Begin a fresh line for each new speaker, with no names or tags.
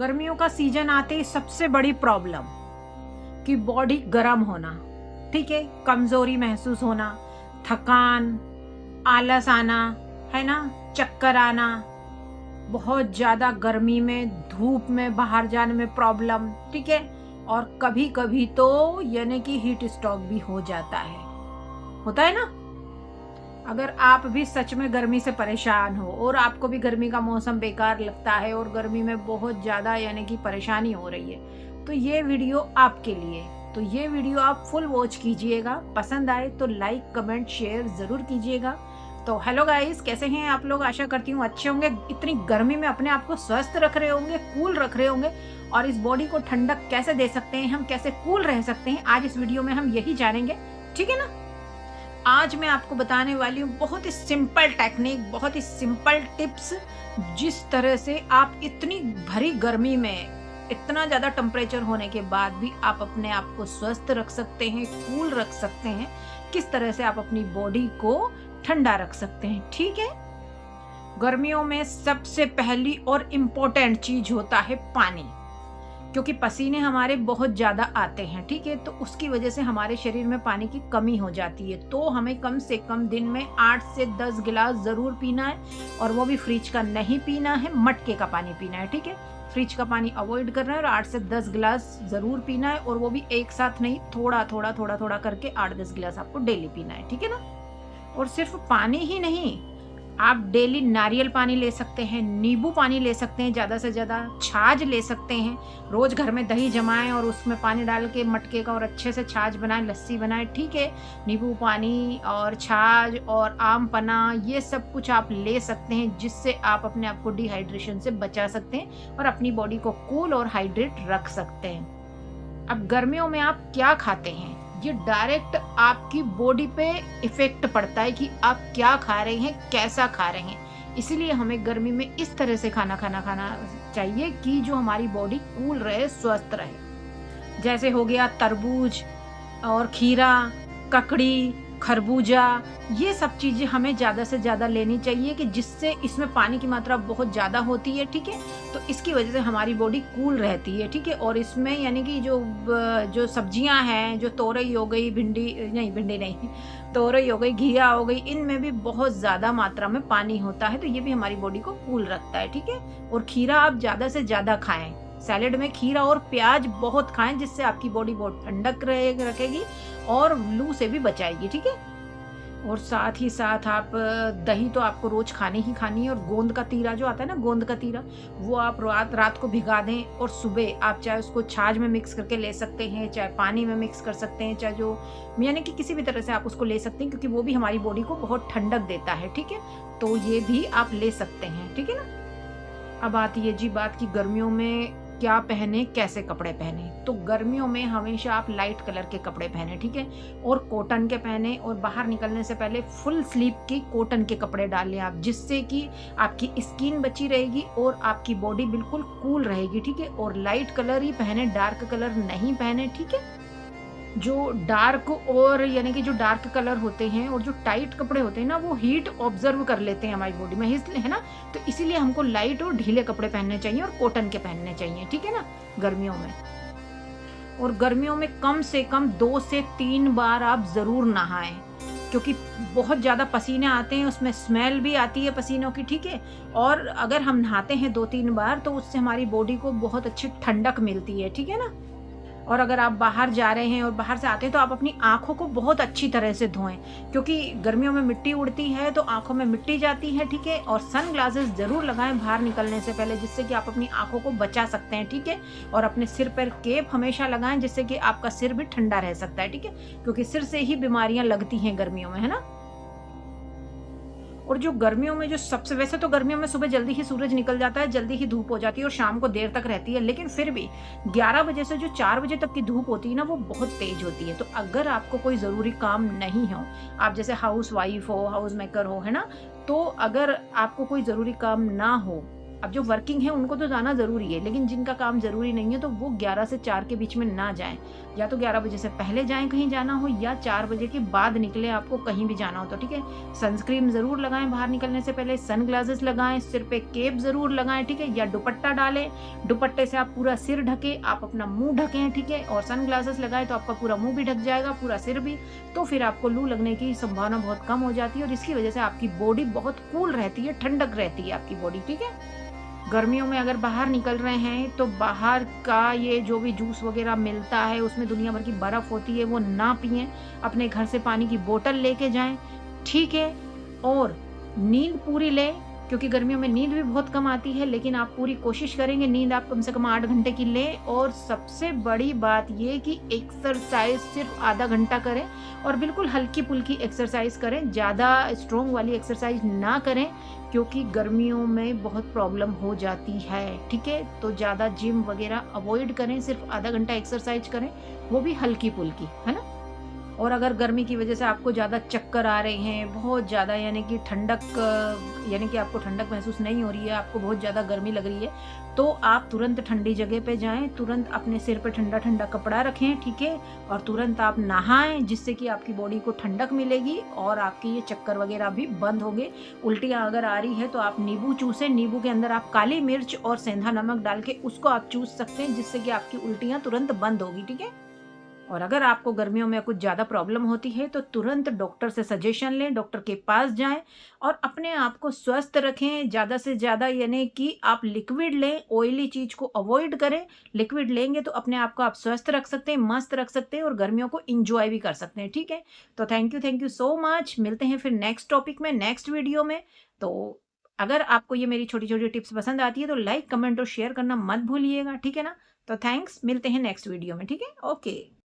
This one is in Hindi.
गर्मियों का सीजन आते ही सबसे बड़ी प्रॉब्लम कि बॉडी गर्म होना, ठीक है, कमजोरी महसूस होना, थकान, आलस आना, है ना, चक्कर आना, बहुत ज्यादा गर्मी में धूप में बाहर जाने में प्रॉब्लम, ठीक है, और कभी कभी तो यानी कि हीट स्ट्रोक भी हो जाता है, होता है ना। अगर आप भी सच में गर्मी से परेशान हो और आपको भी गर्मी का मौसम बेकार लगता है और गर्मी में बहुत ज़्यादा यानी कि परेशानी हो रही है, तो ये वीडियो आपके लिए। तो ये वीडियो आप फुल वॉच कीजिएगा, पसंद आए तो लाइक कमेंट शेयर ज़रूर कीजिएगा। तो हेलो गाइस, कैसे हैं आप लोग? आशा करती हूँ अच्छे होंगे। इतनी गर्मी में अपने आप को स्वस्थ रख रहे होंगे, कूल रख रहे होंगे, और इस बॉडी को ठंडक कैसे दे सकते हैं, हम कैसे कूल रह सकते हैं, आज इस वीडियो में हम यही जानेंगे, ठीक है ना। आज मैं आपको बताने वाली हूँ बहुत ही सिंपल टेक्निक, बहुत ही सिंपल टिप्स, जिस तरह से आप इतनी भरी गर्मी में, इतना ज़्यादा टेम्परेचर होने के बाद भी आप अपने आप को स्वस्थ रख सकते हैं, कूल रख सकते हैं, किस तरह से आप अपनी बॉडी को ठंडा रख सकते हैं, ठीक है। गर्मियों में सबसे पहली और इम्पोर्टेंट चीज होता है पानी, क्योंकि पसीने हमारे बहुत ज़्यादा आते हैं, ठीक है, तो उसकी वजह से हमारे शरीर में पानी की कमी हो जाती है। तो हमें कम से कम दिन में 8 से 10 गिलास ज़रूर पीना है, और वो भी फ्रिज का नहीं पीना है, मटके का पानी पीना है, ठीक है। फ्रिज का पानी अवॉइड करना है और 8 से 10 गिलास ज़रूर पीना है, और वो भी एक साथ नहीं, थोड़ा थोड़ा थोड़ा थोड़ा करके 8-10 गिलास आपको डेली पीना है, ठीक है ना। और सिर्फ पानी ही नहीं, आप डेली नारियल पानी ले सकते हैं, नींबू पानी ले सकते हैं, ज़्यादा से ज़्यादा छाछ ले सकते हैं। रोज़ घर में दही जमाएं और उसमें पानी डाल के मटके का और अच्छे से छाछ बनाएं, लस्सी बनाएं, ठीक है। नींबू पानी और छाछ और आम पन्ना, ये सब कुछ आप ले सकते हैं, जिससे आप अपने आप को डिहाइड्रेशन से बचा सकते हैं और अपनी बॉडी को कूल और हाइड्रेट रख सकते हैं। अब गर्मियों में आप क्या खाते हैं, ये डायरेक्ट आपकी बॉडी पे इफेक्ट पड़ता है कि आप क्या खा रहे हैं, कैसा खा रहे हैं। इसीलिए हमें गर्मी में इस तरह से खाना चाहिए कि जो हमारी बॉडी कूल रहे, स्वस्थ रहे। जैसे हो गया तरबूज और खीरा, ककड़ी, खरबूजा, ये सब चीज़ें हमें ज़्यादा से ज़्यादा लेनी चाहिए, कि जिससे इसमें पानी की मात्रा बहुत ज़्यादा होती है, ठीक है, तो इसकी वजह से हमारी बॉडी कूल रहती है, ठीक है। और इसमें यानी कि जो सब्जियां हैं, जो तोरई हो गई, भिंडी नहीं, तोरई हो गई, घिया हो गई, इनमें भी बहुत ज़्यादा मात्रा में पानी होता है, तो ये भी हमारी बॉडी को कूल रखता है, ठीक है। और खीरा आप ज़्यादा से ज़्यादा खाएं, सैलेड में खीरा और प्याज बहुत खाएं, जिससे आपकी बॉडी बहुत ठंडक रखेगी और लू से भी बचाएगी, ठीक है। और साथ ही साथ आप दही तो आपको रोज खानी ही खानी है, और गोंद का तीरा जो आता है ना, गोंद का तीरा, वो आप रात को भिगा दें, और सुबह आप चाहे उसको छाछ में मिक्स करके ले सकते हैं, चाहे पानी में मिक्स कर सकते हैं, चाहे जो यानी कि किसी भी तरह से आप उसको ले सकते हैं, क्योंकि वो भी हमारी बॉडी को बहुत ठंडक देता है, ठीक है। तो ये भी आप ले सकते हैं, ठीक है ना। अब आती है जी बात की गर्मियों में क्या पहने, कैसे कपड़े पहने। तो गर्मियों में हमेशा आप लाइट कलर के कपड़े पहने, ठीक है, और कॉटन के पहने, और बाहर निकलने से पहले फुल स्लीव के कॉटन के कपड़े डाल लें आप, जिससे कि आपकी स्किन बची रहेगी और आपकी बॉडी बिल्कुल कूल रहेगी, ठीक है। और लाइट कलर ही पहने, डार्क कलर नहीं पहने, ठीक है। जो डार्क और यानी कि जो डार्क कलर होते हैं और जो टाइट कपड़े होते हैं ना, वो हीट ऑब्जर्व कर लेते हैं हमारी बॉडी में, इसलिए है ना, तो इसीलिए हमको लाइट और ढीले कपड़े पहनने चाहिए और कॉटन के पहनने चाहिए, ठीक है ना, गर्मियों में। और गर्मियों में कम से कम 2 से 3 बार आप जरूर नहाएं, क्योंकि बहुत ज़्यादा पसीने आते हैं, उसमें स्मेल भी आती है पसीनों की, ठीक है। और अगर हम नहाते हैं 2-3 बार, तो उससे हमारी बॉडी को बहुत अच्छी ठंडक मिलती है, ठीक है ना। और अगर आप बाहर जा रहे हैं और बाहर से आते हैं, तो आप अपनी आंखों को बहुत अच्छी तरह से धोएं, क्योंकि गर्मियों में मिट्टी उड़ती है, तो आंखों में मिट्टी जाती है, ठीक है। और सन ग्लासेस जरूर लगाएं बाहर निकलने से पहले, जिससे कि आप अपनी आंखों को बचा सकते हैं, ठीक है। और अपने सिर पर केप हमेशा लगाएं, जिससे कि आपका सिर भी ठंडा रह सकता है, ठीक है, क्योंकि सिर से ही बीमारियां लगती हैं गर्मियों में, है ना। और जो गर्मियों में जो सबसे, वैसे तो गर्मियों में सुबह जल्दी ही सूरज निकल जाता है, जल्दी ही धूप हो जाती है और शाम को देर तक रहती है, लेकिन फिर भी 11 बजे से जो 4 बजे तक की धूप होती है ना, वो बहुत तेज होती है। तो अगर आपको कोई ज़रूरी काम नहीं हो, आप जैसे हाउस वाइफ हो, हाउस मेकर हो, है ना, तो अगर आपको कोई ज़रूरी काम ना हो, अब जो वर्किंग है उनको तो जाना ज़रूरी है, लेकिन जिनका काम ज़रूरी नहीं है तो वो 11 से 4 के बीच में ना जाएँ। या तो 11 बजे से पहले जाएँ कहीं जाना हो, या 4 बजे के बाद निकलें आपको कहीं भी जाना हो तो, ठीक है। सनस्क्रीन ज़रूर लगाएँ बाहर निकलने से पहले, सनग्लासेस लगाएँ, सिर पे कैप ज़रूर लगाएँ, ठीक है, या दुपट्टा डालें। दुपट्टे से आप पूरा सिर ढकें, आप अपना मुँह ढकें, ठीक है, और सनग्लासेस लगाएँ तो आपका पूरा मुँह भी ढक जाएगा, पूरा सिर भी। तो फिर आपको लू लगने की संभावना बहुत कम हो जाती है और इसकी वजह से आपकी बॉडी बहुत कूल रहती है, ठंडक रहती है आपकी बॉडी, ठीक है। गर्मियों में अगर बाहर निकल रहे हैं तो बाहर का ये जो भी जूस वगैरह मिलता है उसमें दुनिया भर की बर्फ़ होती है, वो ना पिएँ। अपने घर से पानी की बोतल लेके जाएँ, ठीक है। और नींद पूरी लें, क्योंकि गर्मियों में नींद भी बहुत कम आती है, लेकिन आप पूरी कोशिश करेंगे नींद आप कम से कम 8 घंटे की लें। और सबसे बड़ी बात ये कि एक्सरसाइज़ सिर्फ आधा घंटा करें और बिल्कुल हल्की-फुल्की एक्सरसाइज़ करें, ज़्यादा स्ट्रॉन्ग वाली एक्सरसाइज़ ना करें, क्योंकि गर्मियों में बहुत प्रॉब्लम हो जाती है, ठीक है? तो ज़्यादा जिम वगैरह अवॉइड करें, सिर्फ आधा घंटा एक्सरसाइज़ करें, वो भी हल्की-फुल्की, है ना? और अगर गर्मी की वजह से आपको ज़्यादा चक्कर आ रहे हैं, बहुत ज़्यादा यानी कि यानी कि आपको ठंडक महसूस नहीं हो रही है, आपको बहुत ज़्यादा गर्मी लग रही है, तो आप तुरंत ठंडी जगह पे जाएँ, तुरंत अपने सिर पे ठंडा-ठंडा कपड़ा रखें, ठीक है? और तुरंत आप नहाएँ, जिससे कि आपकी बॉडी को ठंडक मिलेगी और आपके ये चक्कर वगैरह भी बंद होंगे। उल्टियाँ अगर आ रही है तो आप नींबू चूसें, नींबू के अंदर आप काली मिर्च और सेंधा नमक डाल के उसको आप चूस सकते हैं, जिससे कि आपकी उल्टियाँ तुरंत बंद होगी, ठीक है? और अगर आपको गर्मियों में कुछ ज़्यादा प्रॉब्लम होती है तो तुरंत डॉक्टर से सजेशन लें, डॉक्टर के पास जाएँ और अपने आप को स्वस्थ रखें। ज़्यादा से ज़्यादा यानी कि आप लिक्विड लें, ऑयली चीज़ को अवॉइड करें। लिक्विड लेंगे तो अपने आप को आप स्वस्थ रख सकते हैं, मस्त रख सकते हैं और गर्मियों को एन्जॉय भी कर सकते हैं, ठीक है? तो थैंक यू सो मच। मिलते हैं फिर नेक्स्ट टॉपिक में, नेक्स्ट वीडियो में। तो अगर आपको ये मेरी छोटी-छोटी टिप्स पसंद आती है तो लाइक, कमेंट और शेयर करना मत भूलिएगा, ठीक है ना? तो थैंक्स, मिलते हैं नेक्स्ट वीडियो में, ठीक है? ओके।